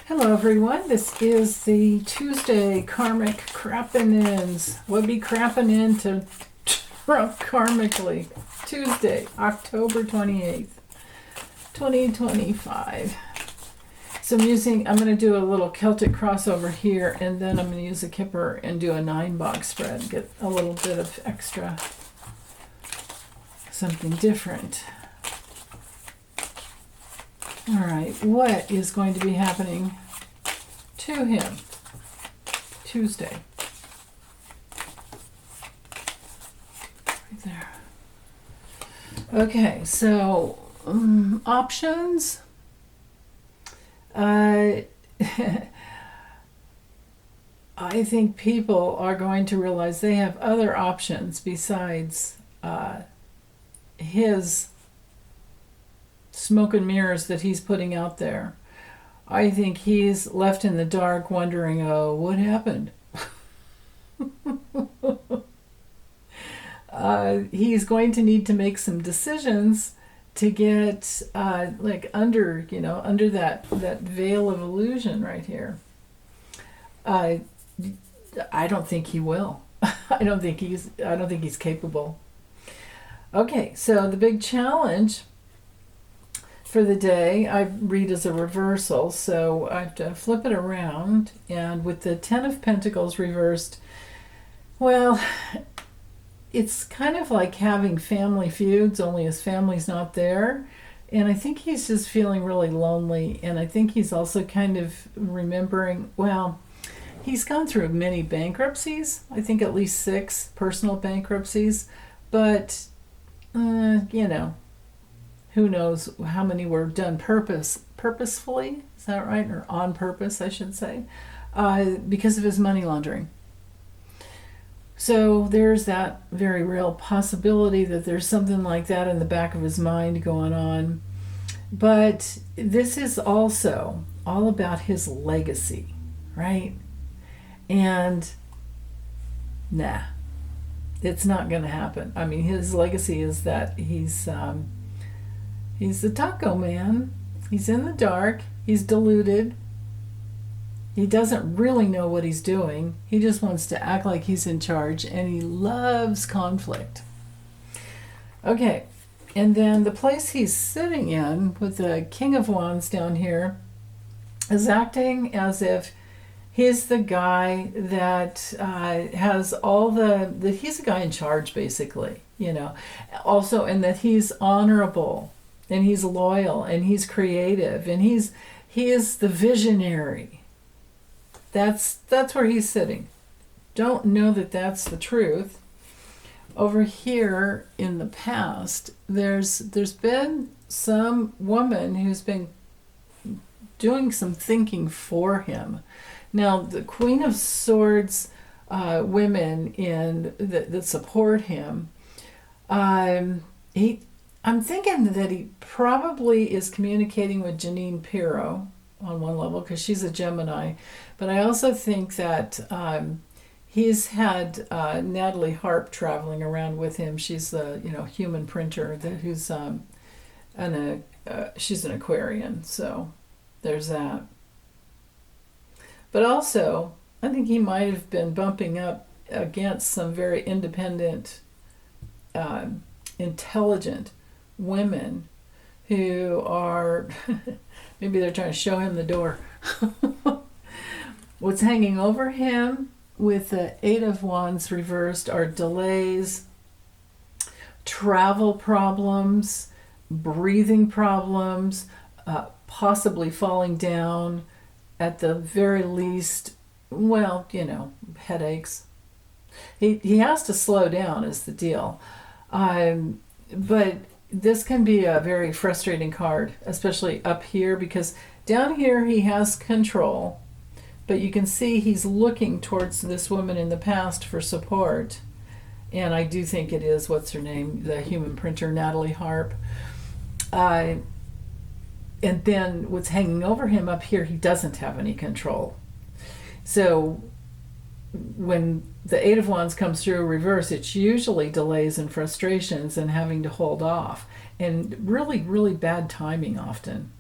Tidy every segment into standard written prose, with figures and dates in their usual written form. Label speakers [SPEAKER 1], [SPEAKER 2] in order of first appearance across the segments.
[SPEAKER 1] Hello everyone, this is the Tuesday Karmic Krappenins. What be Krappenin to Trump karmically? Tuesday, October 28th, 2025. So I'm going to do a little Celtic crossover here, and then I'm going to use a Kipper and do a 9-box spread, get a little bit of extra, something different. All right, what is going to be happening to him Tuesday? Right there. Okay, so options. I think people are going to realize they have other options besides his smoke and mirrors that he's putting out there. I think he's left in the dark wondering, oh, what happened? He's going to need to make some decisions to get under that veil of illusion right here. I don't think he will. I don't think he's capable. Okay, so the big challenge for the day, I read as a reversal, so I have to flip it around, and with the 10 of Pentacles reversed, well, it's kind of like having family feuds, only his family's not there, and I think he's just feeling really lonely, and I think he's also kind of remembering, well, he's gone through many bankruptcies, I think at least 6 personal bankruptcies, but, who knows how many were done purposefully, is that right? Or on purpose, I should say, because of his money laundering. So there's that very real possibility that there's something like that in the back of his mind going on. But this is also all about his legacy, right? And nah, it's not going to happen. I mean, his legacy is that he's the taco man. He's in the dark. He's deluded. He doesn't really know what he's doing. He just wants to act like he's in charge, and he loves conflict. Okay, and then the place he's sitting in with the King of Wands down here is acting as if he's the guy that has all that he's the guy in charge, basically, Also, and that he's honorable, and he's loyal, and he's creative, and he is the visionary. That's where he's sitting. Don't know that that's the truth. Over here in the past, there's been some woman who's been doing some thinking for him. Now, the Queen of Swords women that support him, I'm thinking that he probably is communicating with Janine Pirro on one level because she's a Gemini, but I also think that he's had Natalie Harp traveling around with him. She's the human printer who's she's an Aquarian, so there's that. But also, I think he might have been bumping up against some very independent, intelligent women who are, maybe they're trying to show him the door. What's hanging over him with the 8 of Wands reversed are delays, travel problems, breathing problems, possibly falling down, at the very least, headaches. He has to slow down is the deal. But this can be a very frustrating card, especially up here, because down here he has control, but you can see he's looking towards this woman in the past for support. And I do think it is, what's her name, the human printer, Natalie Harp. And then what's hanging over him up here, he doesn't have any control. So when the 8 of Wands comes through reverse, it's usually delays and frustrations and having to hold off. And really, really bad timing often.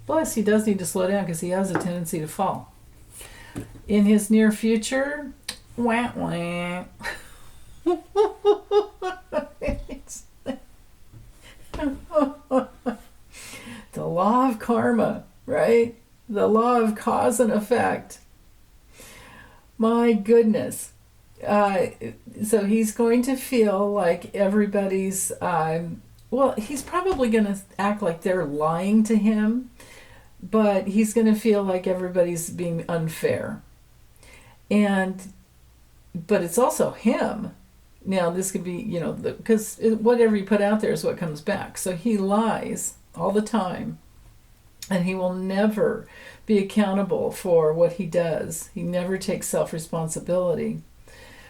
[SPEAKER 1] Plus, he does need to slow down because he has a tendency to fall. In his near future, wah wah. The law of karma, right? The law of cause and effect. My goodness. So he's going to feel like everybody's, well, he's probably going to act like they're lying to him, but he's going to feel like everybody's being unfair. But it's also him. Now, this could be, because whatever you put out there is what comes back. So he lies all the time, and he will never be accountable for what he does. He never takes self-responsibility.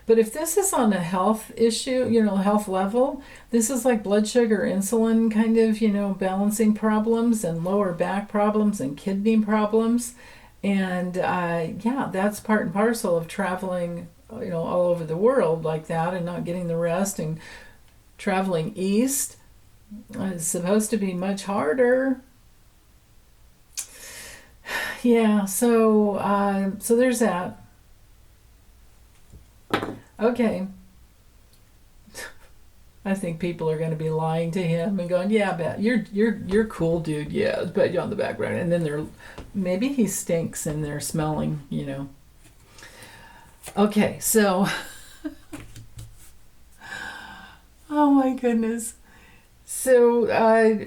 [SPEAKER 1] But if this is on a health issue, health level, this is like blood sugar, insulin kind of, balancing problems and lower back problems and kidney problems. And that's part and parcel of traveling, all over the world like that and not getting the rest. And traveling east is supposed to be much harder. Yeah, so there's that. Okay. I think people are going to be lying to him and going, yeah, bet you're cool, dude. Yeah, bet you on the background. And then maybe he stinks and they're smelling, Okay, so oh my goodness. So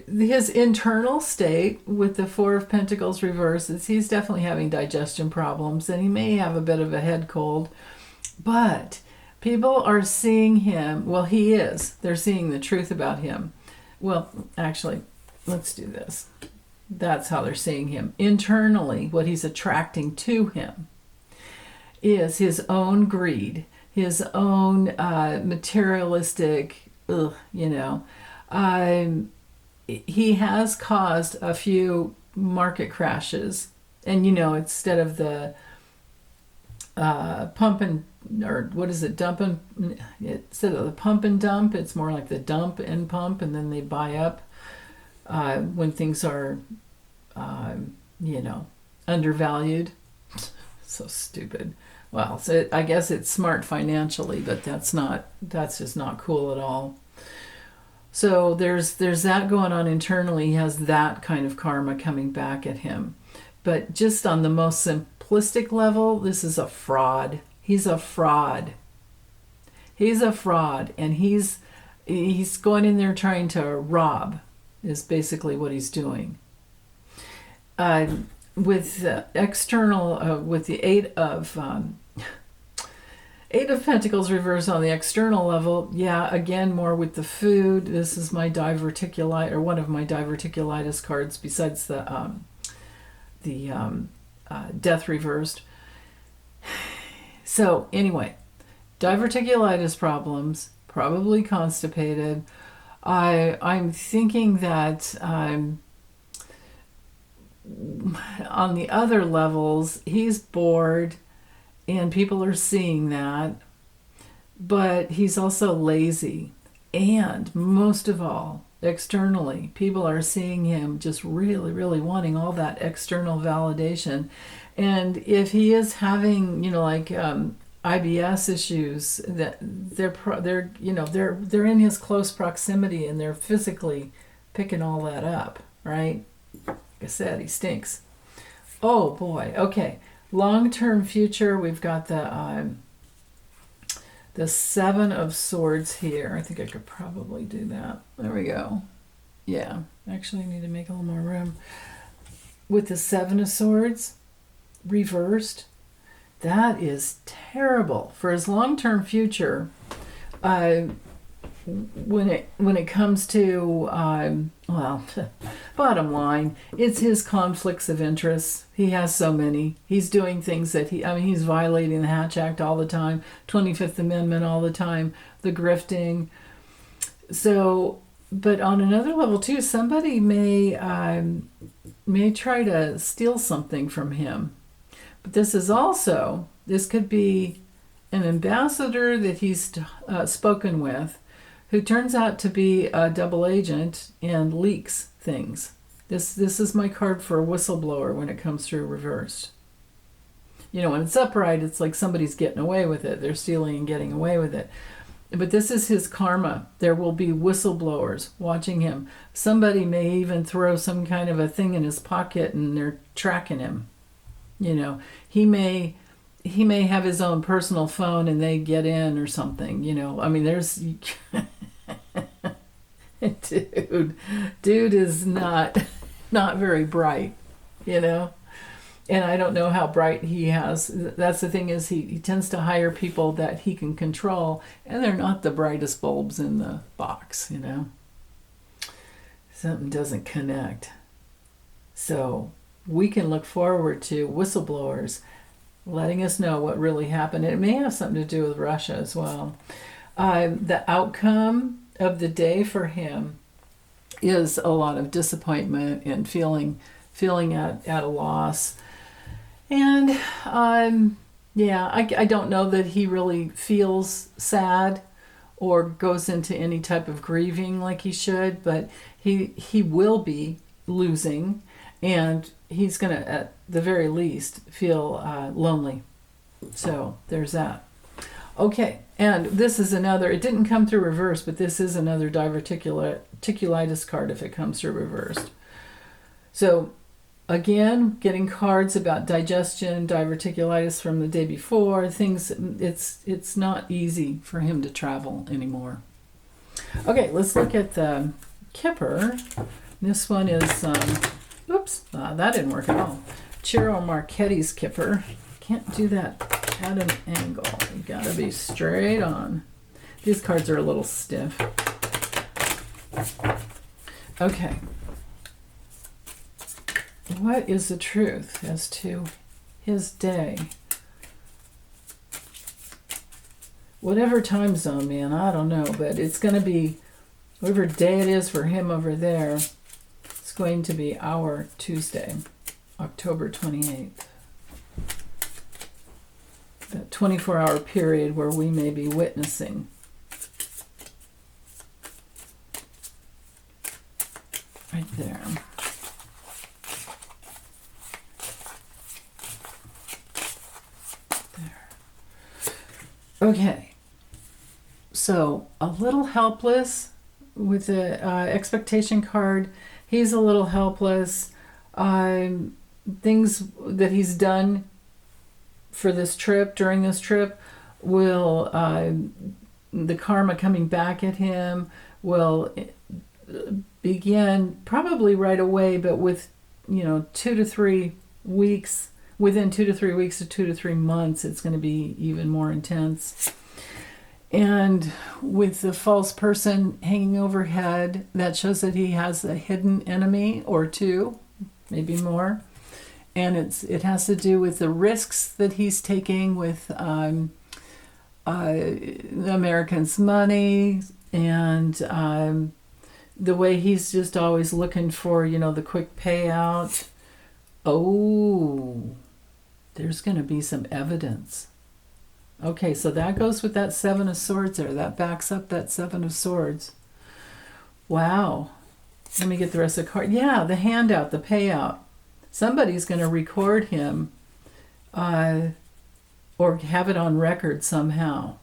[SPEAKER 1] his internal state with the Four of Pentacles reverses, he's definitely having digestion problems and he may have a bit of a head cold, but people are seeing him. Well, he is. They're seeing the truth about him. Well, actually, let's do this. That's how they're seeing him. Internally, what he's attracting to him is his own greed, his own materialistic, he has caused a few market crashes. And, instead of the pump and, or what is it, dump and, instead of the pump and dump, it's more like the dump and pump, and then they buy up when things are, undervalued. So stupid. Well, so I guess it's smart financially, but that's just not cool at all. So there's that going on internally. He has that kind of karma coming back at him. But just on the most simplistic level, this is a fraud. He's a fraud. He's a fraud, and he's going in there trying to rob, is basically what he's doing. With external, with the Eight of Pentacles reversed on the external level, again, more with the food. This is my diverticulitis, or one of my diverticulitis cards, besides the death reversed. So anyway, diverticulitis problems, probably constipated. I'm thinking that on the other levels, he's bored, and people are seeing that, but he's also lazy. And most of all, externally, people are seeing him just really, really wanting all that external validation. And if he is having, IBS issues, that they're in his close proximity, and they're physically picking all that up, right? Like I said, he stinks. Oh boy. Okay. Long-term future, we've got the Seven of Swords here. I think I could probably do that. There we go. Yeah. Actually, I need to make a little more room. With the Seven of Swords reversed, that is terrible for his long-term future. When it comes to, bottom line, it's his conflicts of interest. He has so many. He's doing things that he's violating the Hatch Act all the time, 25th Amendment all the time, the grifting. So, but on another level too, somebody may try to steal something from him. But this could be an ambassador that he's spoken with, who turns out to be a double agent and leaks things. This is my card for a whistleblower when it comes through reversed. You know, when it's upright, it's like somebody's getting away with it. They're stealing and getting away with it. But this is his karma. There will be whistleblowers watching him. Somebody may even throw some kind of a thing in his pocket and they're tracking him. You know, he may have his own personal phone and they get in or something, you know. I mean, there's dude is not very bright, you know. And I don't know how bright he has. That's the thing, is he tends to hire people that he can control, and they're not the brightest bulbs in the box, you know. Something doesn't connect. So we can look forward to whistleblowers letting us know what really happened. It may have something to do with Russia as well. The outcome of the day for him is a lot of disappointment and feeling at a loss. And I don't know that he really feels sad or goes into any type of grieving like he should, but he will be losing, and he's going to, at the very least, feel lonely. So there's that. Okay, and this is another, it didn't come through reverse, but this is another diverticulitis card if it comes through reversed. So again, getting cards about digestion, diverticulitis from the day before, things, it's not easy for him to travel anymore. Okay, let's look at the Kipper. This one is, that didn't work at all. Ciro Marchetti's Kipper. Can't do that at an angle. You gotta be straight on. These cards are a little stiff. Okay. What is the truth as to his day? Whatever time zone, man, I don't know, but it's going to be, whatever day it is for him over there, it's going to be our Tuesday, October 28th. That 24-hour period where we may be witnessing. Right there. Okay, so a little helpless with the expectation card. He's a little helpless. Things that he's done for this trip, during this trip, will, the karma coming back at him will begin probably right away, but with, 2 to 3 weeks. Within 2 to 3 weeks to 2 to 3 months, it's going to be even more intense. And with the false person hanging overhead, that shows that he has a hidden enemy or two, maybe more. And it has to do with the risks that he's taking with the Americans' money, and the way he's just always looking for, the quick payout. Oh, there's going to be some evidence. Okay, so that goes with that Seven of Swords there. That backs up that Seven of Swords. Wow. Let me get the rest of the card. Yeah, the handout, the payout. Somebody's going to record him or have it on record somehow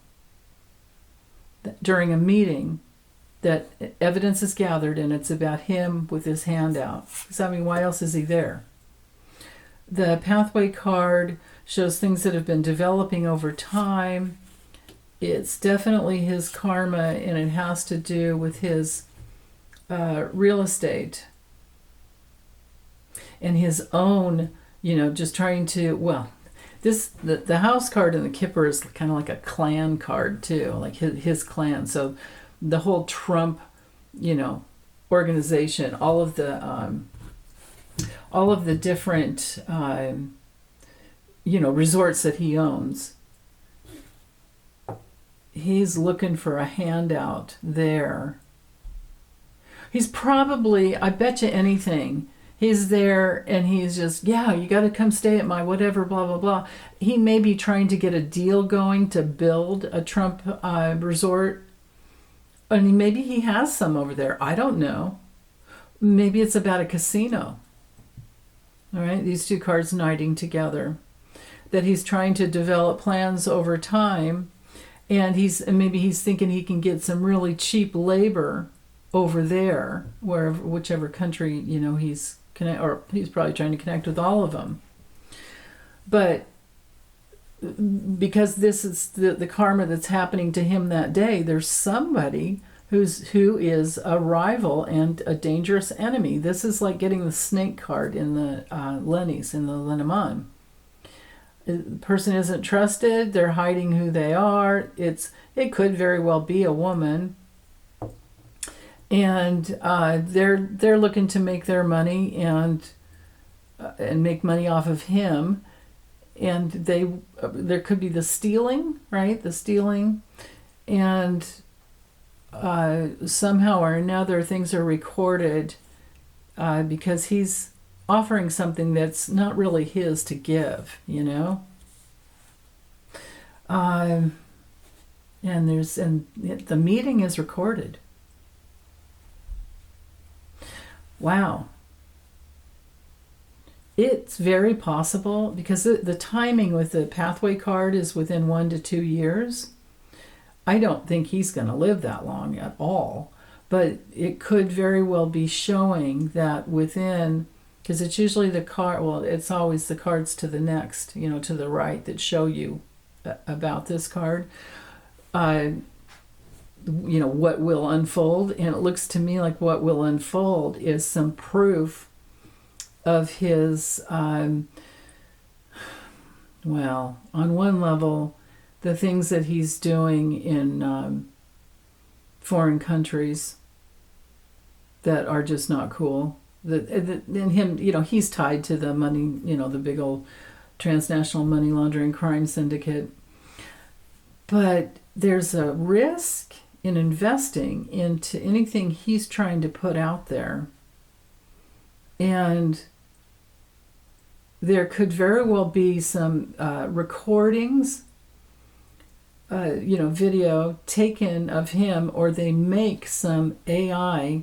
[SPEAKER 1] during a meeting that evidence is gathered and it's about him with his handout. Because, why else is he there? The pathway card shows things that have been developing over time. It's definitely his karma, and it has to do with his real estate and his own, just trying to, the house card in the Kipper is kind of like a clan card too, like his clan. So the whole Trump, organization, all of the different, resorts that he owns. He's looking for a handout there. He's probably, I bet you anything, he's there and he's just, you got to come stay at my whatever, blah, blah, blah. He may be trying to get a deal going to build a Trump resort. And maybe he has some over there. I don't know. Maybe it's about a casino. All right, these two cards knighting together. That he's trying to develop plans over time, and maybe he's thinking he can get some really cheap labor over there, whichever country he's probably trying to connect with all of them. But because this is the karma that's happening to him that day, there's somebody who is a rival and a dangerous enemy. This is like getting the snake card in the Lennies, in the Lenormand. The person isn't trusted, they're hiding who they are. It could very well be a woman, and they're looking to make their money and make money off of him. And there could be the stealing, right? The stealing, and somehow or another things are recorded because he's offering something that's not really his to give, and the meeting is recorded. Wow. It's very possible, because the timing with the pathway card is within 1 to 2 years. I don't think he's going to live that long at all, but it could very well be showing that within, because it's usually it's always the cards to the next, to the right, that show you about this card, what will unfold. And it looks to me like what will unfold is some proof of his, on one level, the things that he's doing in foreign countries that are just not cool. And him, he's tied to the money, the big old transnational money laundering crime syndicate. But there's a risk in investing into anything he's trying to put out there. And there could very well be some recordings, video taken of him, or they make some AI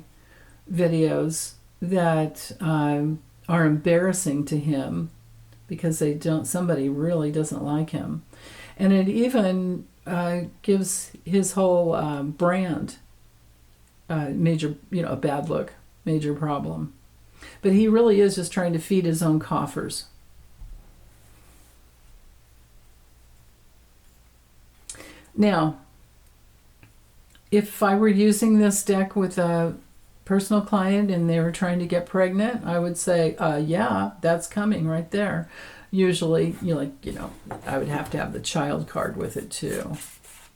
[SPEAKER 1] videos that are embarrassing to him because somebody really doesn't like him. And it even gives his whole brand major, a bad look, major problem. But he really is just trying to feed his own coffers. Now, if I were using this deck with a personal client and they were trying to get pregnant, I would say, yeah, that's coming right there. Usually, I would have to have the child card with it too.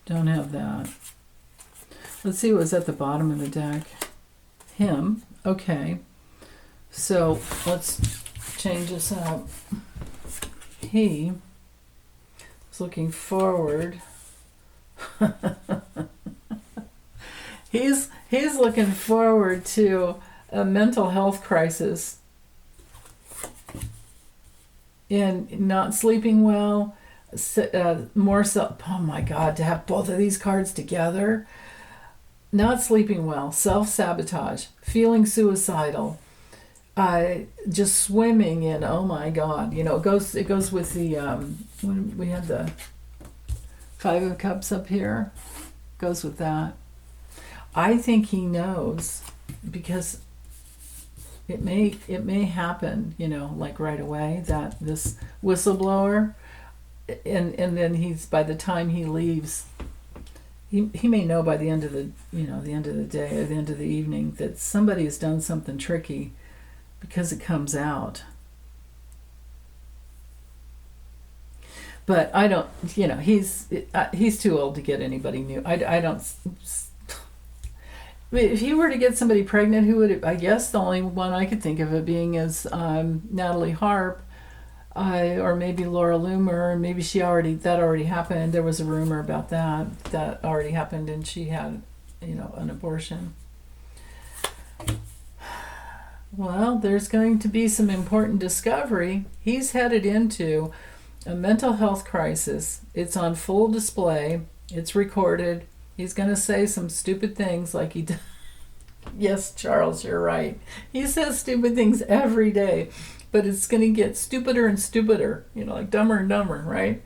[SPEAKER 1] Don't have that. Let's see what was at the bottom of the deck. Him. Okay. So let's change this up. He is looking forward. He's looking forward to a mental health crisis and not sleeping well, more so. Oh my God, to have both of these cards together. Not sleeping well, self-sabotage, feeling suicidal, just swimming in, oh my God, it goes with the, when we have the 5 of Cups up here, goes with that. I think he knows, because it may happen, like right away, that this whistleblower, and then by the time he leaves, he may know by the end of the day or the end of the evening that somebody has done something tricky, because it comes out. But I don't, he's too old to get anybody new. I don't. If he were to get somebody pregnant, who would it? I guess the only one I could think of it being is Natalie Harp, or maybe Laura Loomer. Maybe that already happened. There was a rumor about that already happened, and she had, an abortion. Well, there's going to be some important discovery. He's headed into a mental health crisis. It's on full display. It's recorded. He's going to say some stupid things like he Yes, Charles, you're right. He says stupid things every day, but it's going to get stupider and stupider, like dumber and dumber, right?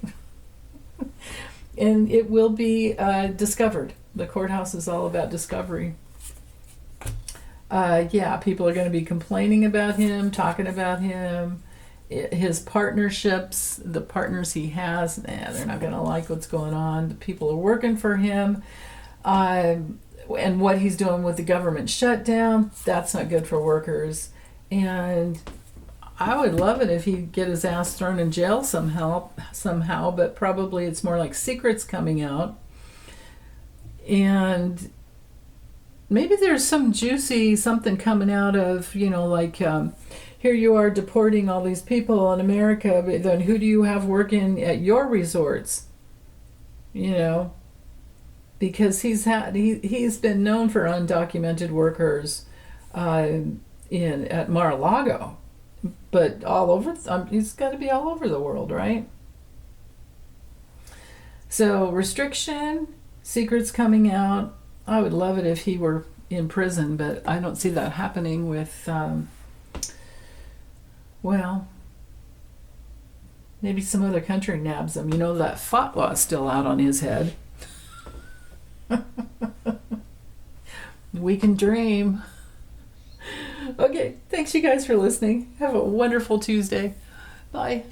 [SPEAKER 1] And it will be discovered. The courthouse is all about discovery. Yeah, people are going to be complaining about him, talking about him. His partnerships, the partners he has, they're not going to like what's going on. The people are working for him. And what he's doing with the government shutdown, that's not good for workers. And I would love it if he'd get his ass thrown in jail somehow, but probably it's more like secrets coming out. And maybe there's some juicy something coming out of, here you are deporting all these people in America, but then who do you have working at your resorts? Because he's been known for undocumented workers at Mar-a-Lago, but all over. He's got to be all over the world, right? So restriction, secrets coming out. I would love it if he were in prison, but I don't see that happening with. Well, maybe some other country nabs him. That fatwa is still out on his head. We can dream. Okay, thanks you guys for listening. Have a wonderful Tuesday. Bye.